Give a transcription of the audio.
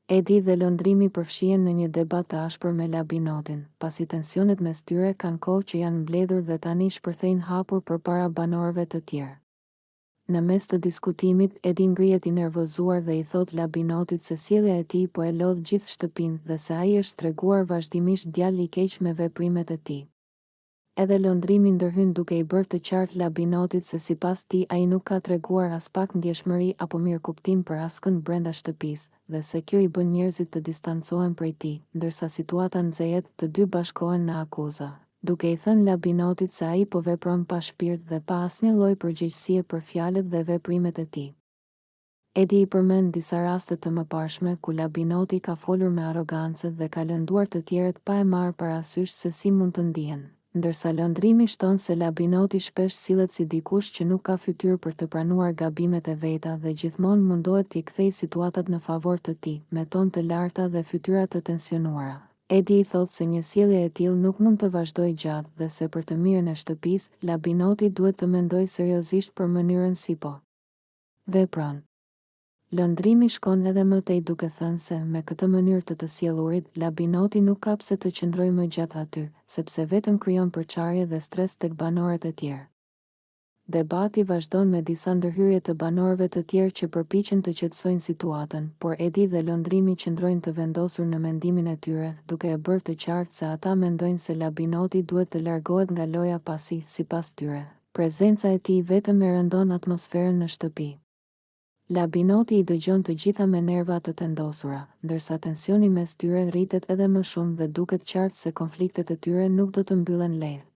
Edi dhe lëndrimi përfshihen në një debat të ashpër me Labinotin, pasi tensionet mes tyre kanë kohë që janë mbledhur dhe tani shpërthejnë hapur përpara banorëve të tjerë. Në mes të diskutimit, Edi ngrihet i nervozuar dhe i thot Labinotit se sjellja e tij po e lodh gjithë shtëpinë dhe se ai është treguar vazhdimisht djalë i keq me veprimet e tij. Edhe lëndrimi ndërhyn duke i bërë të qartë Labinotit se sipas tij ai nuk ka treguar as pak ndjeshmëri apo mirëkuptim për askënd brenda shtëpisë, dhe se kjo i bën njerëzit të distancohen prej tij, ndërsa situata nxehet, të dy bashkohen në akuza, duke i thënë Labinotit se ai po vepron pa shpirt dhe pa asnjë lloj përgjegjësie për fjalët dhe veprimet e tij. Edi i përmend disa raste të mëparshme ku Labinoti ka folur me arrogancë dhe ka lënduar të tjerët pa e marrë parasysh se si mund të ndihen, ndërsa lëndrimi shton se Labinoti shpesh sillet si dikush që nuk ka fytyrë për të pranuar gabimet e veta dhe gjithmonë mundohet t'i kthejë situatat në favor të tij, me ton të larta dhe fytyra të tensionuara. Edi i thot se një sjellje e tillë nuk mund të vazhdojë gjatë dhe se për të mirën e shtëpisë, Labinoti duhet të mendojë seriozisht për mënyrën si po vepron. Lëndrimi shkon edhe më tej duke thënë se me këtë mënyrë të sjellurit, Labinoti nuk ka pse të qëndrojë më gjatë aty, sepse vetëm krijon përçarje dhe stres tek banorët e tjerë. Debati vazhdon me disa ndërhyrje të banorëve të tjerë që përpiqen të qetësojnë situatën, por Edi dhe lëndrimi qëndrojnë të vendosur në mendimin e tyre, duke e bërë të qartë se ata mendojnë se Labinoti duhet të largohet nga loja pasi, sipas tyre, prezenca e tij vetëm e rëndon atmosferën në shtëpi. Labinoti i dëgjon të gjitha me nerva të tendosura, ndërsa tensioni mes tyre rritet edhe më shumë dhe duket qartë se konfliktet e tyre nuk do të mbyllen lehtë.